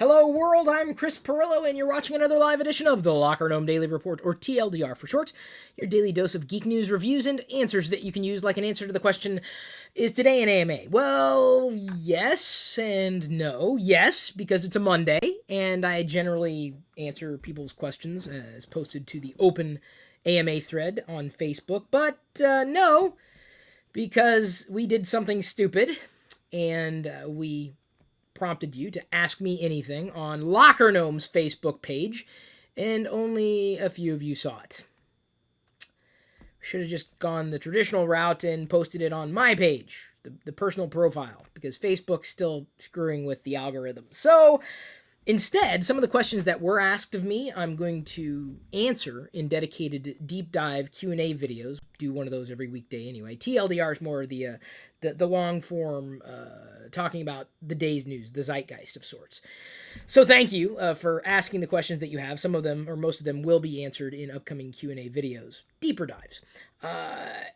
Hello world, I'm Chris Pirillo, and you're watching another live edition of the LockerGnome Daily Report, or TLDR for short, your daily dose of geek news, reviews, and answers that you can use like an answer to the question, is today an AMA? Well, yes and no. Yes, because it's a Monday, and I generally answer people's questions as posted to the open AMA thread on Facebook, but no, because we did something stupid, and we prompted you to ask me anything on LockerGnome's Facebook page, and only a few of you saw it. Should have just gone the traditional route and posted it on my page, the personal profile, because Facebook's still screwing with the algorithm. So instead, some of the questions that were asked of me, I'm going to answer in dedicated deep dive Q&A videos. Do one of those every weekday anyway. TLDR is more the long form, talking about the day's news, the zeitgeist of sorts. So thank you for asking the questions that you have. Some of them, or most of them, will be answered in upcoming Q&A videos, deeper dives.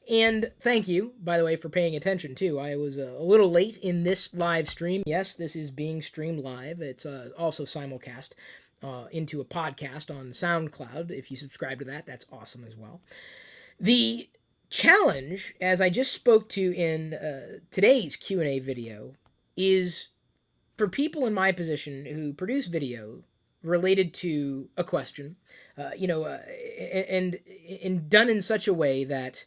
And thank you, by the way, for paying attention, too. I was a little late in this live stream. Yes, this is being streamed live. It's also simulcast into a podcast on SoundCloud. If you subscribe to that, that's awesome as well. The challenge, as I just spoke to in today's Q&A video, is for people in my position who produce video related to a question, and done in such a way that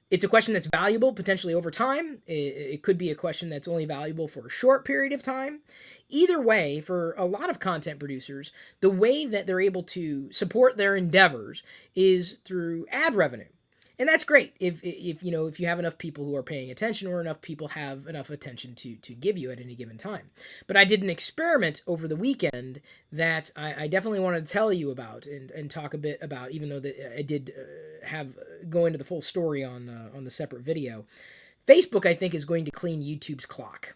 it's a question that's valuable potentially over time. It could be a question that's only valuable for a short period of time. Either way, for a lot of content producers, the way that they're able to support their endeavors is through ad revenue. And that's great if you have enough people who are paying attention, or enough people have enough attention to give you at any given time. But I did an experiment over the weekend that I definitely wanted to tell you about and talk a bit about, even though I did go into the full story on the separate video. Facebook, I think, is going to clean YouTube's clock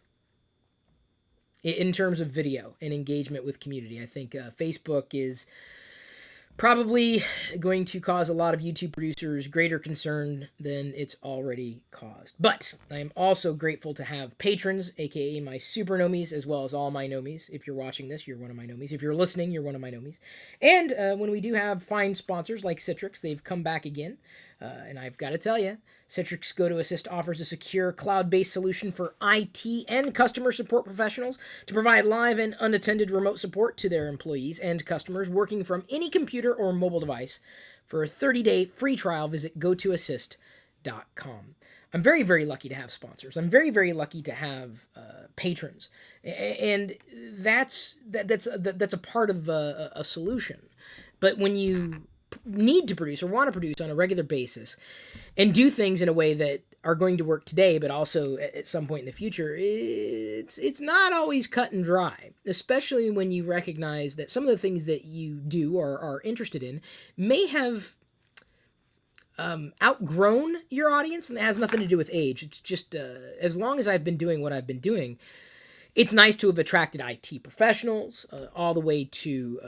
in terms of video and engagement with community. I think Facebook is probably going to cause a lot of YouTube producers greater concern than it's already caused. But I am also grateful to have patrons, aka my super nomies, as well as all my nomies. If you're watching this, you're one of my nomies. If you're listening, you're one of my nomies. And when we do have fine sponsors like Citrix, they've come back again. And I've got to tell you, Citrix Go to Assist offers a secure cloud-based solution for IT and customer support professionals to provide live and unattended remote support to their employees and customers working from any computer or mobile device. For a 30-day free trial, visit gotoassist.com. I'm very, very lucky to have sponsors. I'm very, very lucky to have patrons, and that's a part of a solution. But when you need to produce or want to produce on a regular basis and do things in a way that are going to work today, but also at some point in the future, it's not always cut and dry, especially when you recognize that some of the things that you do or are interested in may have outgrown your audience, and it has nothing to do with age. It's just as long as I've been doing what I've been doing, it's nice to have attracted IT professionals, all the way to,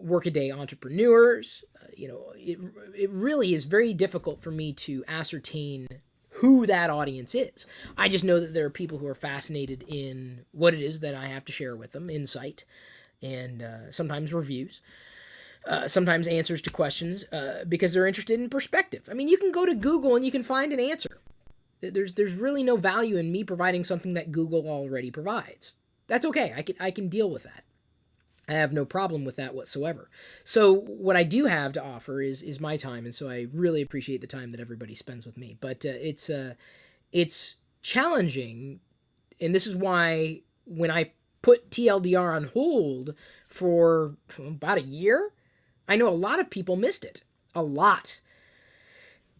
workaday entrepreneurs. It really is very difficult for me to ascertain who that audience is. I just know that there are people who are fascinated in what it is that I have to share with them, insight, and sometimes reviews. Sometimes answers to questions, because they're interested in perspective. I mean, you can go to Google and you can find an answer. There's really no value in me providing something that Google already provides. That's okay. I can deal with that. I have no problem with that whatsoever. So what I do have to offer is my time, and so I really appreciate the time that everybody spends with me. But it's challenging, and this is why when I put TLDR on hold for about a year, I know a lot of people missed it. A lot.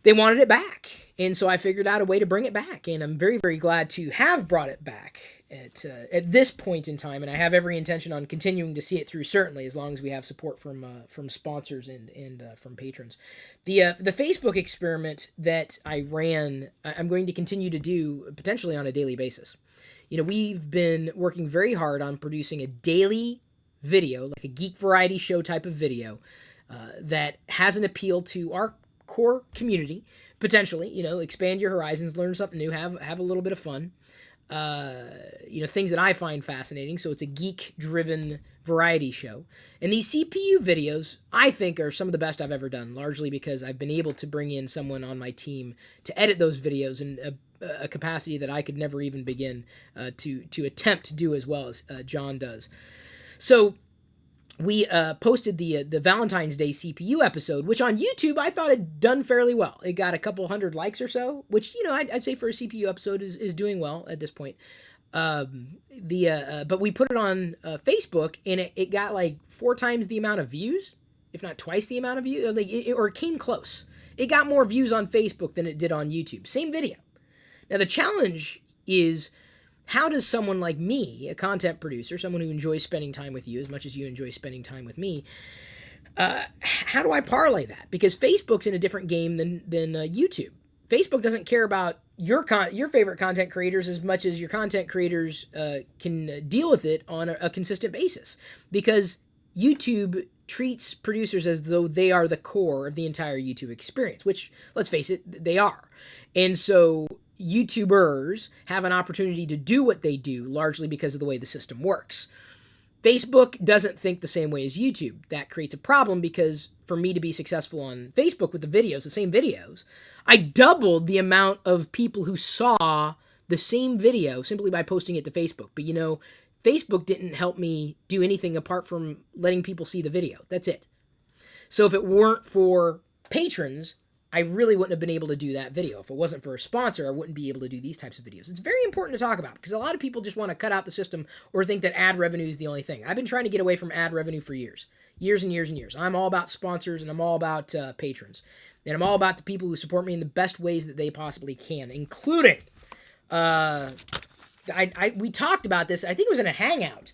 They wanted it back, and so I figured out a way to bring it back, and I'm very, very glad to have brought it back at this point in time, and I have every intention on continuing to see it through, certainly, as long as we have support from sponsors and from patrons. The Facebook experiment that I ran, I'm going to continue to do potentially on a daily basis. We've been working very hard on producing a daily video, like a geek variety show type of video, that has an appeal to our core community, potentially, expand your horizons, learn something new, have a little bit of fun. things that I find fascinating. So it's a geek-driven variety show. And these CPU videos, I think, are some of the best I've ever done, largely because I've been able to bring in someone on my team to edit those videos in a capacity that I could never even begin to attempt to do as well as John does. So we posted the Valentine's Day CPU episode, which on YouTube I thought had done fairly well. It got a couple hundred likes or so, which, I'd say for a CPU episode is doing well at this point. But we put it on Facebook, and it got like 4 times the amount of views, if not twice the amount of views, or it came close. It got more views on Facebook than it did on YouTube. Same video. Now, the challenge is, how does someone like me, a content producer, someone who enjoys spending time with you as much as you enjoy spending time with me, how do I parlay that? Because Facebook's in a different game than YouTube. Facebook doesn't care about your favorite content creators as much as your content creators can deal with it on a consistent basis. Because YouTube treats producers as though they are the core of the entire YouTube experience, which, let's face it, they are. And so YouTubers have an opportunity to do what they do largely because of the way the system works. Facebook doesn't think the same way as YouTube. That creates a problem because for me to be successful on Facebook with the videos, the same videos, I doubled the amount of people who saw the same video simply by posting it to Facebook. But Facebook didn't help me do anything apart from letting people see the video. That's it. So if it weren't for patrons, I really wouldn't have been able to do that video. If it wasn't for a sponsor, I wouldn't be able to do these types of videos. It's very important to talk about because a lot of people just want to cut out the system or think that ad revenue is the only thing. I've been trying to get away from ad revenue for years and years and years. I'm all about sponsors, and I'm all about patrons. And I'm all about the people who support me in the best ways that they possibly can, including, we talked about this, I think it was in a Hangout.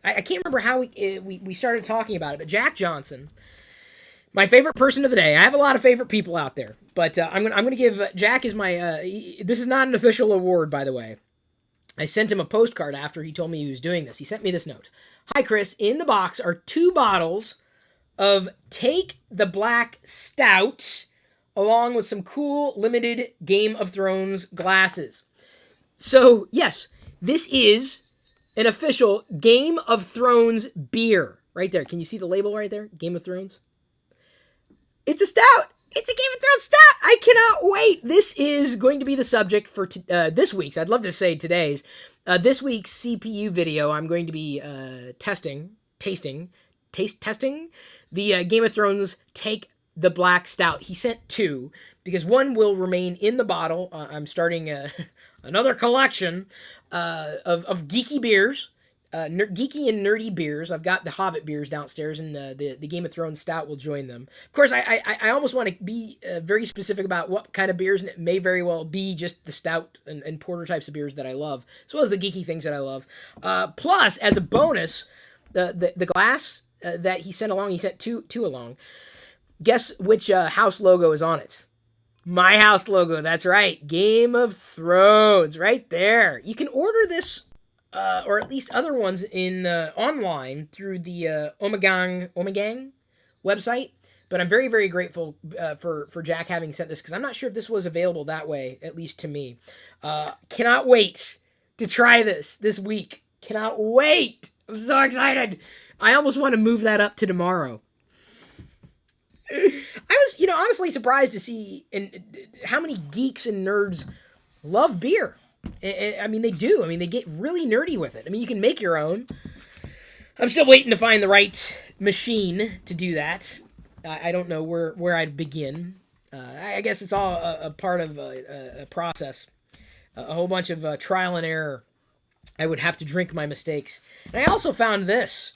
I can't remember how we started talking about it, but Jack Johnson, my favorite person of the day. I have a lot of favorite people out there, but I'm gonna give Jack is my. This is not an official award, by the way. I sent him a postcard after he told me he was doing this. He sent me this note. Hi, Chris. In the box are 2 bottles of Take the Black Stout, along with some cool limited Game of Thrones glasses. So yes, this is an official Game of Thrones beer right there. Can you see the label right there? Game of Thrones. It's a stout. It's a Game of Thrones stout. I cannot wait. This is going to be the subject for this week's. I'd love to say today's. This week's CPU video. I'm going to be testing the Game of Thrones Take the Black Stout. He sent 2 because one will remain in the bottle. I'm starting another collection of geeky beers. Geeky and nerdy beers. I've got the Hobbit beers downstairs, and the Game of Thrones stout will join them. Of course, I almost want to be very specific about what kind of beers, and it may very well be just the stout and porter types of beers that I love, as well as the geeky things that I love. Plus, as a bonus, the glass that he sent along, he sent two along. Guess which house logo is on it? My house logo. That's right. Game of Thrones, right there. You can order this. Or at least other ones in online through the Omegang website. But I'm very, very grateful for Jack having sent this because I'm not sure if this was available that way, at least to me. Cannot wait to try this week. Cannot wait. I'm so excited. I almost want to move that up to tomorrow. I was, honestly surprised to see how many geeks and nerds love beer. I mean, they do. I mean, they get really nerdy with it. I mean, you can make your own. I'm still waiting to find the right machine to do that. I don't know where I'd begin. I guess it's all a part of a process. A whole bunch of trial and error. I would have to drink my mistakes. And I also found this.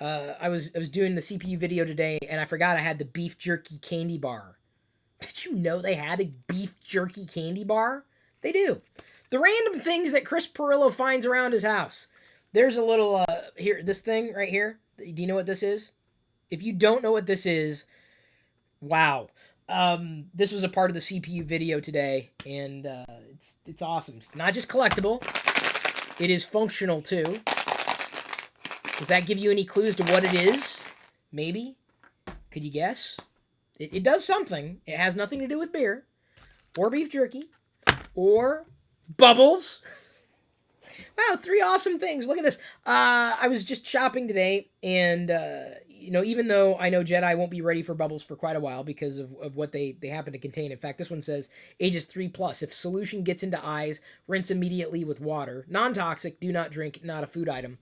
I was doing the CPU video today, and I forgot I had the beef jerky candy bar. Did you know they had a beef jerky candy bar? They do. The random things that Chris Pirillo finds around his house. There's a little, here, this thing right here. Do you know what this is? If you don't know what this is, wow. This was a part of the CPU video today, and it's awesome. It's not just collectible. It is functional, too. Does that give you any clues to what it is? Maybe? Could you guess? It does something. It has nothing to do with beer, or beef jerky, or bubbles. Wow, 3 awesome things. Look at this. I was just shopping today, and even though I know Jedi won't be ready for bubbles for quite a while because of what they happen to contain. In fact, this one says ages 3+. If solution gets into eyes, rinse immediately with water. Non-toxic. Do not drink. Not a food item.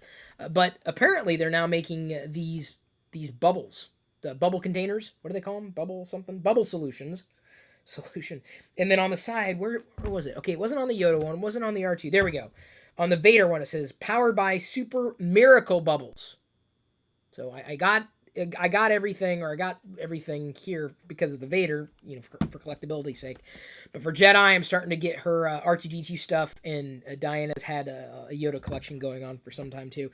But apparently, they're now making these bubbles, the bubble containers. What do they call them? Bubble something. Bubble solution. And then on the side, where was it? Okay, it wasn't on the Yoda one. It wasn't on the R2. There we go. On the Vader one, it says powered by Super Miracle Bubbles. So I got everything, or I got everything here because of the Vader, for collectability's sake. But for Jedi, I'm starting to get her R2D2 stuff, and Diana's had a Yoda collection going on for some time too.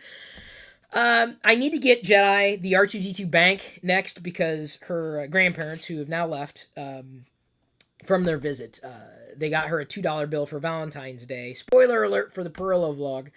I need to get Jedi the R2D2 bank next because her grandparents, who have now left from their visit, they got her a $2 bill for Valentine's Day. Spoiler alert for the Pirillo vlog.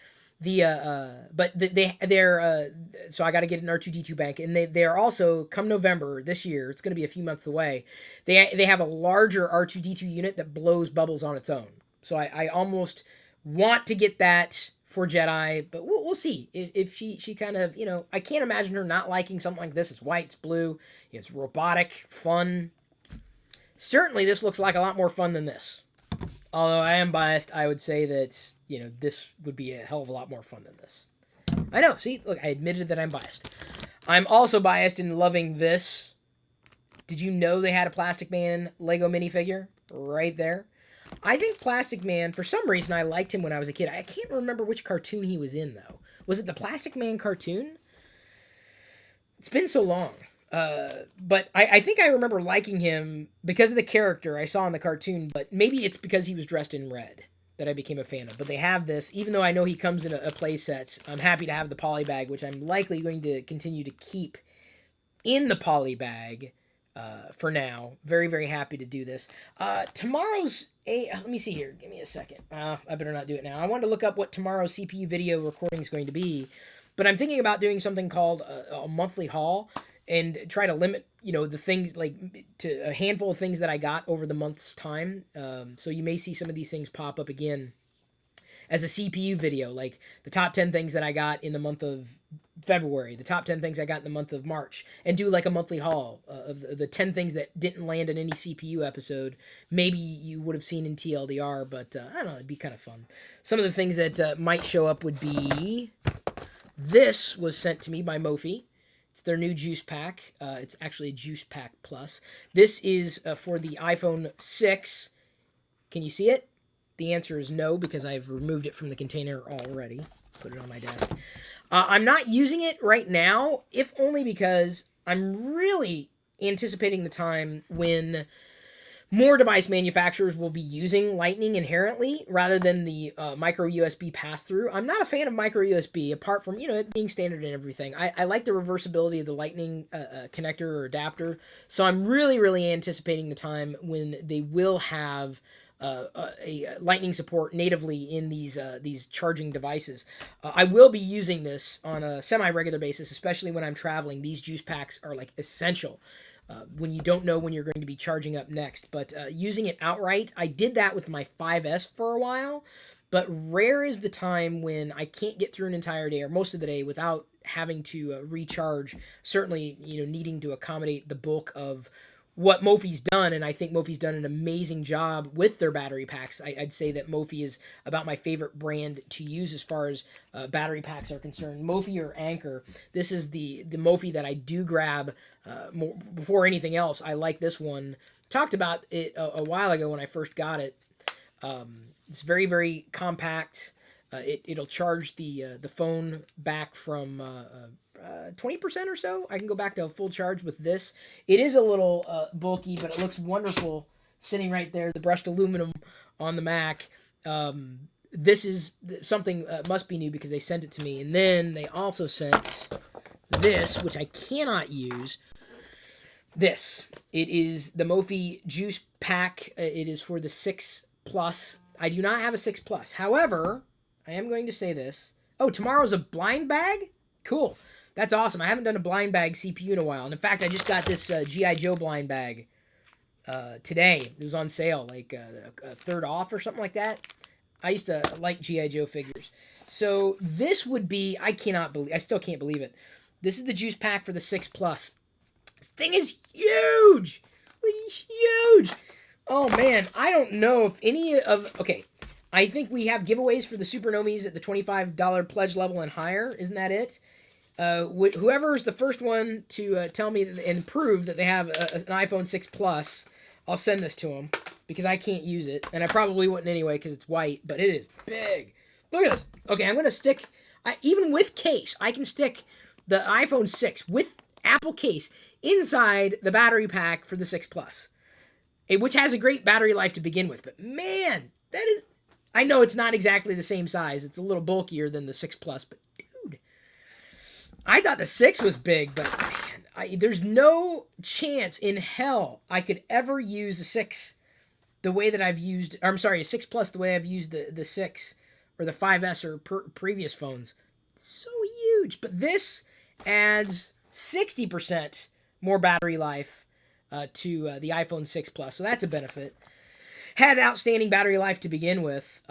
So I got to get an R2D2 bank, and they're also, come November this year, it's going to be a few months away. They have a larger R2D2 unit that blows bubbles on its own. So I almost want to get that for Jedi, but we'll see if she kind of, I can't imagine her not liking something like this. It's white, it's blue, it's robotic, fun. Certainly, this looks like a lot more fun than this. Although I am biased, I would say that, this would be a hell of a lot more fun than this. I know, see, look, I admitted that I'm biased. I'm also biased in loving this. Did you know they had a Plastic Man Lego minifigure? Right there. I think Plastic Man, for some reason, I liked him when I was a kid. I can't remember which cartoon he was in, though. Was it the Plastic Man cartoon? It's been so long. But I think I remember liking him because of the character I saw in the cartoon, but maybe it's because he was dressed in red that I became a fan of. But they have this, even though I know he comes in a play set, I'm happy to have the poly bag, which I'm likely going to continue to keep in the poly bag for now. Very, very happy to do this. Tomorrow's, let me see here. Give me a second. I better not do it now. I wanted to look up what tomorrow's CPU video recording is going to be, but I'm thinking about doing something called a monthly haul, and try to limit, the things, like, to a handful of things that I got over the month's time. So you may see some of these things pop up again as a CPU video, like the top 10 things that I got in the month of February, the top 10 things I got in the month of March, and do like a monthly haul of the 10 things that didn't land in any CPU episode. Maybe you would have seen in TLDR, but I don't know, it'd be kind of fun. Some of the things that might show up would be, this was sent to me by Mophie. It's their new juice pack. It's actually a juice pack plus. This is for the iPhone 6. Can you see it? The answer is no, because I've removed it from the container already. Put it on my desk. I'm not using it right now, if only because I'm really anticipating the time when more device manufacturers will be using Lightning inherently rather than the micro USB pass-through. I'm not a fan of micro USB, apart from, it being standard and everything. I like the reversibility of the Lightning connector or adapter, so I'm really, really anticipating the time when they will have a Lightning support natively in these charging devices. I will be using this on a semi-regular basis, especially when I'm traveling. These juice packs are like essential when you don't know when you're going to be charging up next. But using it outright, I did that with my 5S for a while, but rare is the time when I can't get through an entire day or most of the day without having to recharge, certainly, needing to accommodate the bulk of what Mophie's done, and I think Mophie's done an amazing job with their battery packs. I'd say that Mophie is about my favorite brand to use as far as battery packs are concerned. Mophie or Anchor, this is the Mophie that I do grab more, before anything else. I like this one. Talked about it a while ago when I first got it. It's very, very compact. It'll charge the phone back from 20% or so. I can go back to a full charge with this. It is a little bulky, but it looks wonderful sitting right there, the brushed aluminum on the Mac. This is something must be new because they sent it to me. And then they also sent this, which I cannot use. This. It is the Mophie Juice Pack. It is for the 6 Plus. I do not have a 6 Plus. However, I am going to say this. Oh, tomorrow's a blind bag? Cool. That's awesome. I haven't done a blind bag CPU in a while. And in fact, I just got this G.I. Joe blind bag today. It was on sale, like a third off or something like that. I used to like G.I. Joe figures. So this would be, I still can't believe it. This is the juice pack for the 6 Plus. This thing is huge! Huge! Oh man, I don't know if any of, okay, I think we have giveaways for the Super Nomies at the $25 pledge level and higher. Isn't that it? Whoever is the first one to tell me and prove that they have an iPhone 6 Plus, I'll send this to them because I can't use it. And I probably wouldn't anyway because it's white, but it is big. Look at this. Okay, I'm going to stick, even with case, I can stick the iPhone 6 with Apple case inside the battery pack for the 6 Plus, which has a great battery life to begin with. But man, that is, I know it's not exactly the same size. It's a little bulkier than the 6 Plus, but dude, I thought the 6 was big, but man, there's no chance in hell I could ever use the 6 the way that I've used, or I'm sorry, a 6 Plus the way I've used the 6 or the 5S or previous phones. It's so huge. But this adds 60% more battery life to the iPhone 6 Plus, so that's a benefit. Had outstanding battery life to begin with.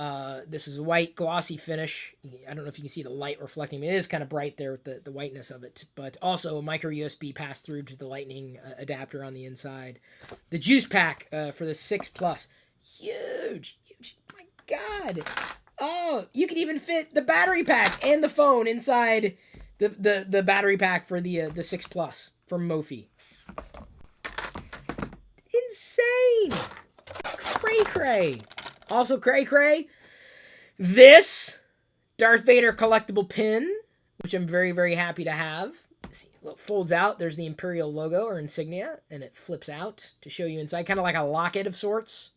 This is a white glossy finish. I don't know if you can see the light reflecting. It is kind of bright there with the whiteness of it. But also a micro USB pass through to the lightning adapter on the inside. The juice pack for the 6 Plus. Huge. Huge. My God. Oh, you can even fit the battery pack and the phone inside the battery pack for the 6 Plus from Mophie. Insane. Cray-cray. Also cray-cray, this Darth Vader collectible pin, which I'm very, very happy to have. See, it folds out. There's the Imperial logo or insignia, and it flips out to show you inside, kind of like a locket of sorts.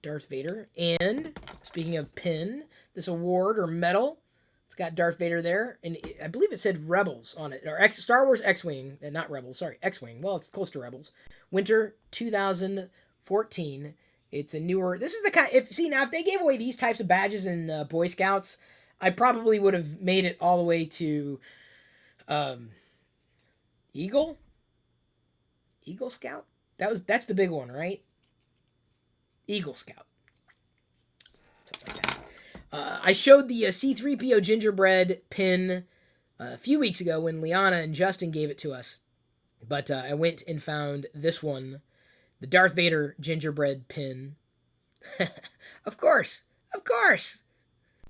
Darth Vader. And speaking of pin, this award or medal, it's got Darth Vader there, and I believe it said Rebels on it, or Star Wars X-Wing, not Rebels, sorry, X-Wing. Well, it's close to Rebels. Winter 2014. It's a newer, this is the kind, if they gave away these types of badges in Boy Scouts, I probably would have made it all the way to Eagle Scout. That's the big one, right? Eagle Scout. Something like that. I showed the C3PO gingerbread pin a few weeks ago when Liana and Justin gave it to us, but I went and found this one. The Darth Vader gingerbread pin. Of course.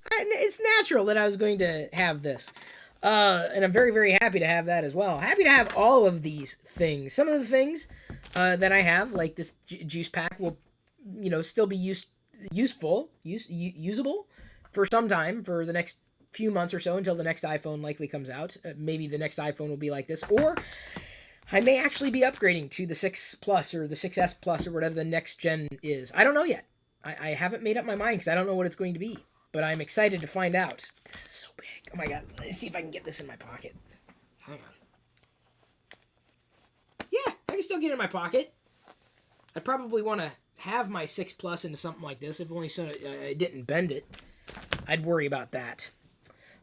It's natural that I was going to have this. And I'm very, very happy to have that as well. Happy to have all of these things. Some of the things that I have, like this juice pack, will, still be usable for some time, for the next few months or so, until the next iPhone likely comes out. Maybe the next iPhone will be like this, or I may actually be upgrading to the 6 Plus or the 6S Plus or whatever the next gen is. I don't know yet. I haven't made up my mind because I don't know what it's going to be. But I'm excited to find out. This is so big. Oh my God. Let's see if I can get this in my pocket. Hang on. Yeah, I can still get it in my pocket. I'd probably want to have my 6 Plus into something like this, if only so I didn't bend it. I'd worry about that.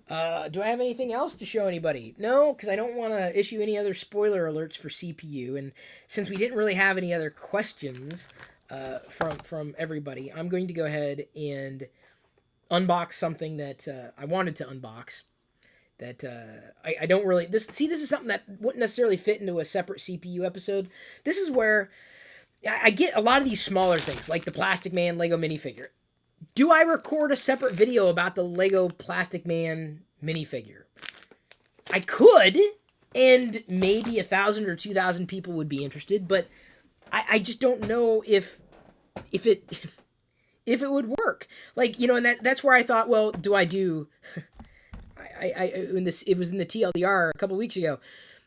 Do I have anything else to show anybody? No, because I don't want to issue any other spoiler alerts for CPU. And since we didn't really have any other questions from everybody, I'm going to go ahead and unbox something that I wanted to unbox. That I don't really... This is something that wouldn't necessarily fit into a separate CPU episode. This is where I get a lot of these smaller things, like the Plastic Man Lego minifigure. Do I record a separate video about the Lego Plastic Man minifigure? I could, and maybe 1,000 or 2,000 people would be interested, but I just don't know if it would work. Like, and that's where I thought, well, do I do... it was in the TLDR a couple weeks ago.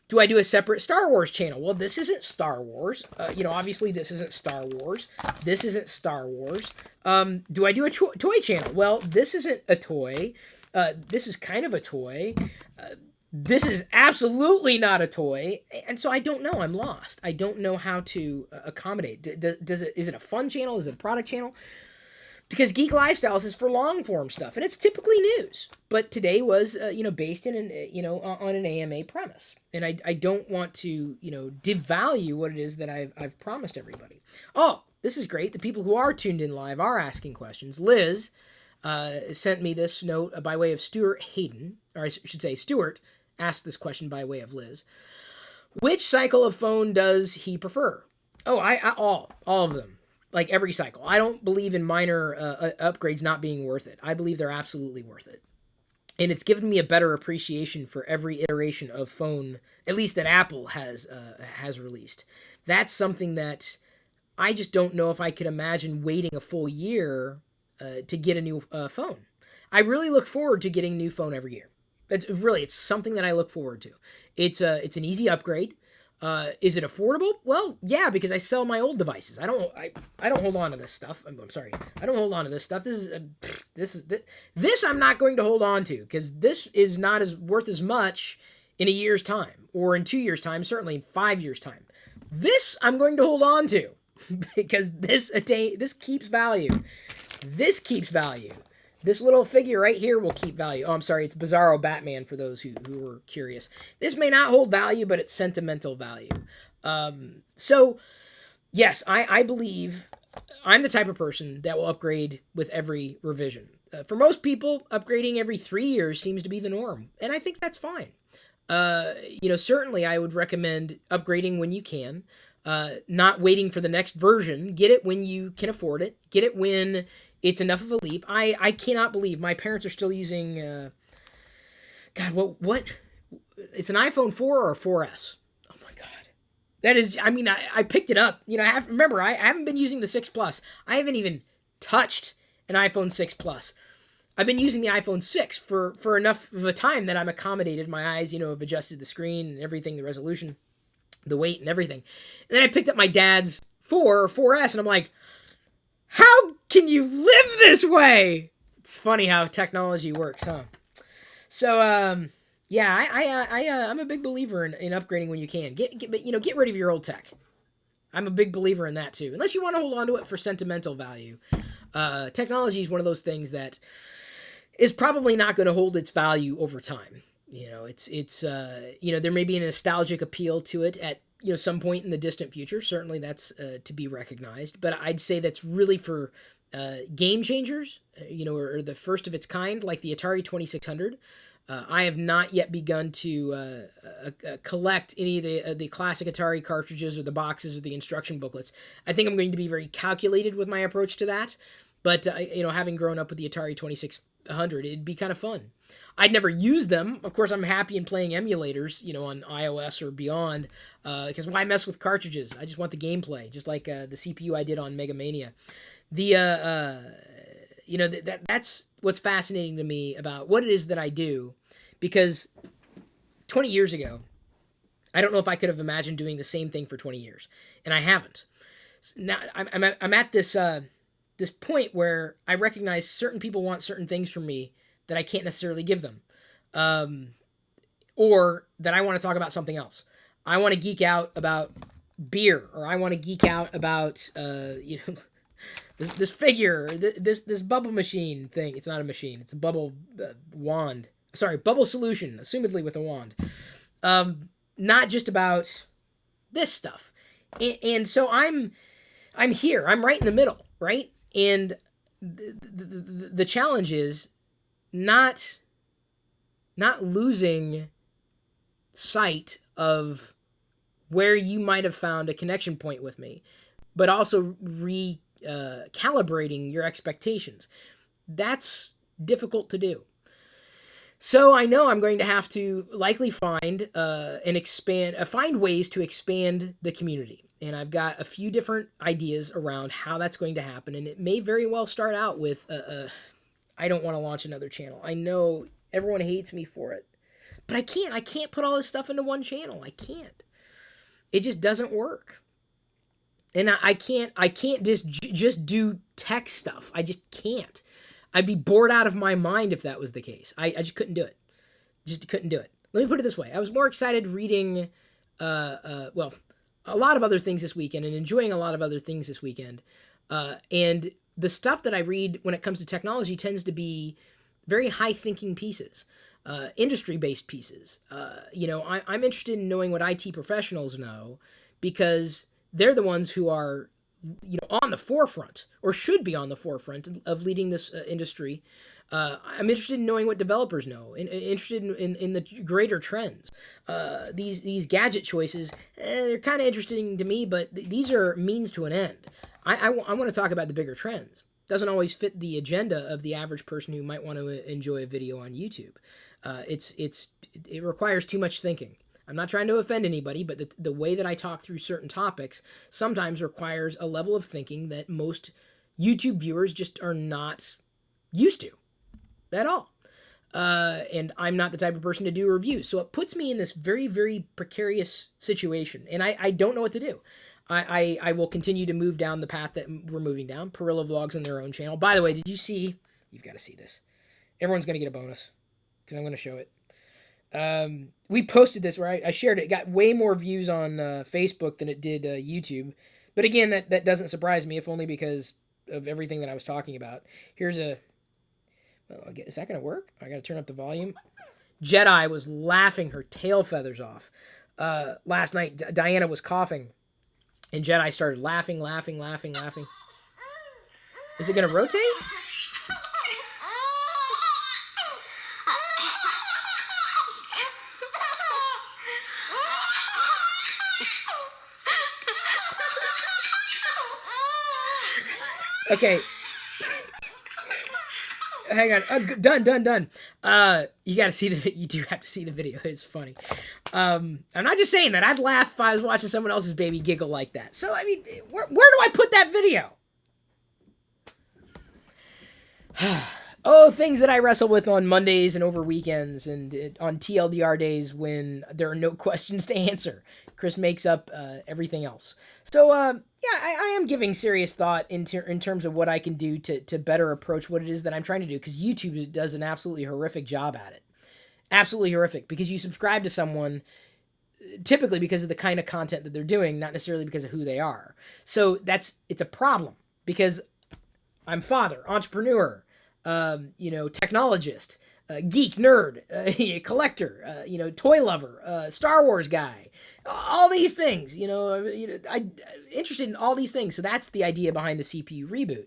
Do I do a separate Star Wars channel? Well, this isn't Star Wars. Obviously this isn't Star Wars. This isn't Star Wars. Do I do a toy channel? Well, this isn't a toy. This is kind of a toy. This is absolutely not a toy. And so I don't know. I'm lost. I don't know how to accommodate. Is it a fun channel? Is it a product channel? Because Geek Lifestyles is for long form stuff, and it's typically news. But today was, based in on an AMA premise, and I don't want to, devalue what it is that I've promised everybody. Oh, this is great. The people who are tuned in live are asking questions. Liz sent me this note by way of Stuart Hayden, or I should say Stuart asked this question by way of Liz. Which cycle of phone does he prefer? Oh, all of them. Like every cycle. I don't believe in minor upgrades not being worth it. I believe they're absolutely worth it. And it's given me a better appreciation for every iteration of phone, at least that Apple has released. That's something that I just don't know if I could imagine waiting a full year to get a new phone. I really look forward to getting a new phone every year. It's something that I look forward to. It's an easy upgrade. Is it affordable? Well, yeah, because I sell my old devices. I don't hold on to this stuff. I'm sorry. I don't hold on to this stuff. This I'm not going to hold on to, because this is not as worth as much in a year's time, or in 2 years' time, certainly in 5 years' time. This I'm going to hold on to because this keeps value. This keeps value. This little figure right here will keep value. Oh, I'm sorry. It's Bizarro Batman for those who were curious. This may not hold value, but it's sentimental value. So, yes, I believe I'm the type of person that will upgrade with every revision. For most people, upgrading every 3 years seems to be the norm, and I think that's fine. Certainly I would recommend upgrading when you can, not waiting for the next version. Get it when you can afford it. Get it when it's enough of a leap. I cannot believe my parents are still using, what? It's an iPhone 4 or a 4S. Oh my God. That is, I picked it up. I haven't been using the 6 Plus. I haven't even touched an iPhone 6 Plus. I've been using the iPhone 6 for enough of a time that I'm accommodated. My eyes, have adjusted the screen and everything, the resolution, the weight and everything. And then I picked up my dad's 4 or 4S, and I'm like, how can you live this way? It's funny how technology works, huh? So, I'm a big believer in upgrading when you can. Get rid of your old tech. I'm a big believer in that too. Unless you want to hold on to it for sentimental value. Technology is one of those things that is probably not going to hold its value over time. There may be a nostalgic appeal to it at some point in the distant future. Certainly that's to be recognized. But I'd say that's really for game changers, or the first of its kind, like the Atari 2600. I have not yet begun to collect any of the classic Atari cartridges or the boxes or the instruction booklets. I think I'm going to be very calculated with my approach to that. But, having grown up with the Atari 2600, it'd be kind of fun. I'd never use them. Of course, I'm happy in playing emulators, on iOS or beyond, because why mess with cartridges? I just want the gameplay, just like the CPU I did on Mega Mania. That's what's fascinating to me about what it is that I do, because 20 years ago, I don't know if I could have imagined doing the same thing for 20 years, and I haven't. Now I'm at this point where I recognize certain people want certain things from me that I can't necessarily give them, or that I want to talk about something else. I want to geek out about beer, or I want to geek out about this figure, this bubble machine thing. It's not a machine. It's a bubble wand. Sorry, bubble solution, assumedly with a wand. Not just about this stuff. And so I'm here. I'm right in the middle, right? And the challenge is not losing sight of where you might have found a connection point with me, but also calibrating your expectations. That's difficult to do. So I know I'm going to have to likely find find ways to expand the community. And I've got a few different ideas around how that's going to happen. And it may very well start out with I don't want to launch another channel. I know everyone hates me for it, but I can't put all this stuff into one channel. I can't. It just doesn't work. And I can't just do tech stuff. I just can't. I'd be bored out of my mind if that was the case. I just couldn't do it. Just couldn't do it. Let me put it this way. I was more excited reading, a lot of other things this weekend and enjoying a lot of other things this weekend. And the stuff that I read when it comes to technology tends to be very high-thinking pieces, industry-based pieces. I'm interested in knowing what IT professionals know, because they're the ones who are on the forefront, or should be on the forefront of leading this industry. I'm interested in knowing what developers know, and interested in the greater trends. These gadget choices, they're kind of interesting to me, but these are means to an end. I want to talk about the bigger trends. Doesn't always fit the agenda of the average person who might want to enjoy a video on YouTube. It requires too much thinking. I'm not trying to offend anybody, but the way that I talk through certain topics sometimes requires a level of thinking that most YouTube viewers just are not used to at all. And I'm not the type of person to do reviews. So it puts me in this very, very precarious situation. And I don't know what to do. I will continue to move down the path that we're moving down. Pirillo vlogs on their own channel. By the way, did you see? You've got to see this. Everyone's going to get a bonus because I'm going to show it. We posted this, right? I shared it. It got way more views on Facebook than it did YouTube. But again, that doesn't surprise me, if only because of everything that I was talking about. Here's a... is that going to work? I got to turn up the volume. Jedi was laughing her tail feathers off. Last night, Diana was coughing, and Jedi started laughing. Is it going to rotate? Okay. Hang on. Done. You got to see you do have to see the video. It's funny. I'm not just saying that. I'd laugh if I was watching someone else's baby giggle like that. So, I mean, where do I put that video? Oh, things that I wrestle with on Mondays and over weekends and on TLDR days when there are no questions to answer. Chris makes up everything else. So, I am giving serious thought in terms of what I can do to better approach what it is that I'm trying to do, because YouTube does an absolutely horrific job at it. Absolutely horrific, because you subscribe to someone typically because of the kind of content that they're doing, not necessarily because of who they are. So it's a problem, because I'm father, entrepreneur, technologist, geek, nerd, collector, toy lover, Star Wars guy, all these things, I'm interested in all these things. So that's the idea behind the CPU reboot,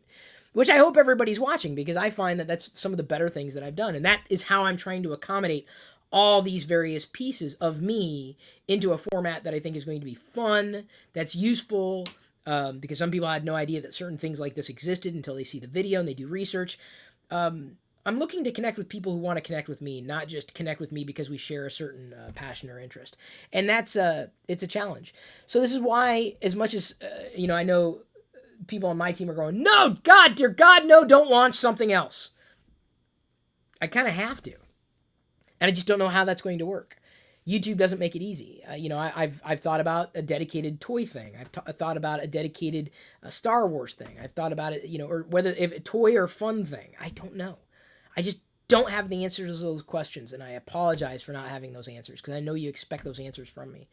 which I hope everybody's watching, because I find that that's some of the better things that I've done. And that is how I'm trying to accommodate all these various pieces of me into a format that I think is going to be fun, that's useful, because some people had no idea that certain things like this existed until they see the video and they do research. I'm looking to connect with people who want to connect with me, not just connect with me because we share a certain passion or interest. And it's a challenge. So this is why, as much as, I know people on my team are going, no, God, dear God, no, don't launch something else. I kind of have to. And I just don't know how that's going to work. YouTube doesn't make it easy. I've thought about a dedicated toy thing. I've thought about a dedicated Star Wars thing. I've thought about it, or whether if a toy or fun thing. I don't know. I just don't have the answers to those questions, and I apologize for not having those answers, because I know you expect those answers from me.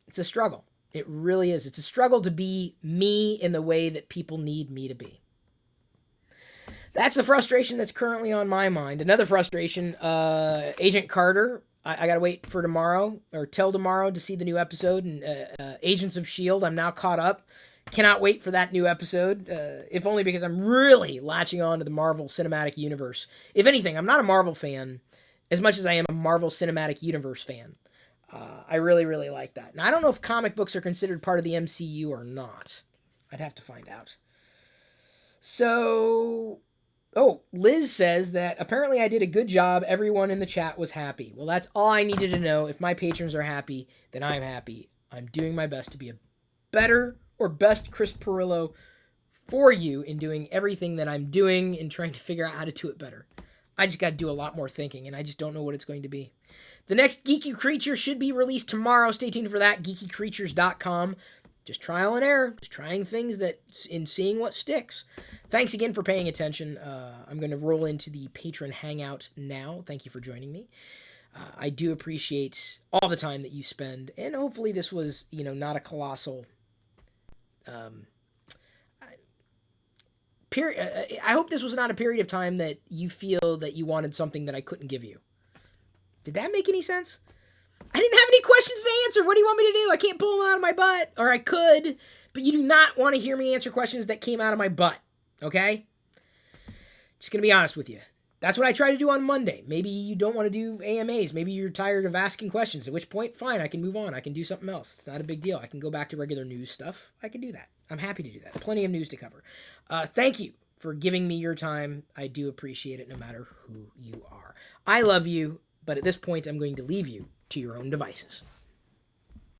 It's a struggle. It really is. It's a struggle to be me in the way that people need me to be. That's the frustration that's currently on my mind. Another frustration, Agent Carter. I got to wait for tomorrow, or till tomorrow, to see the new episode. And Agents of S.H.I.E.L.D., I'm now caught up. Cannot wait for that new episode, if only because I'm really latching on to the Marvel Cinematic Universe. If anything, I'm not a Marvel fan as much as I am a Marvel Cinematic Universe fan. I really, really like that. Now, I don't know if comic books are considered part of the MCU or not. I'd have to find out. So... Liz says that apparently I did a good job. Everyone in the chat was happy. Well, that's all I needed to know. If my patrons are happy, then I'm happy. I'm doing my best to be a better or best Chris Pirillo for you in doing everything that I'm doing and trying to figure out how to do it better. I just got to do a lot more thinking, and I just don't know what it's going to be. The next Geeky Creature should be released tomorrow. Stay tuned for that, geekycreatures.com. Just trial and error, just trying things in seeing what sticks. Thanks again for paying attention. I'm going to roll into the patron hangout now. Thank you for joining me. I do appreciate all the time that you spend, and hopefully this was, not a colossal period. I hope this was not a period of time that you feel that you wanted something that I couldn't give you. Did that make any sense? I didn't have any questions to answer. What do you want me to do? I can't pull them out of my butt. Or I could. but you do not want to hear me answer questions that came out of my butt, okay? Just going to be honest with you. That's what I try to do on Monday. Maybe you don't want to do AMAs. Maybe you're tired of asking questions, at which point, fine, I can move on. I can do something else. It's not a big deal. I can go back to regular news stuff. I can do that. I'm happy to do that. Plenty of news to cover. Thank you for giving me your time. I do appreciate it no matter who you are. I love you, but at this point, I'm going to leave you to your own devices.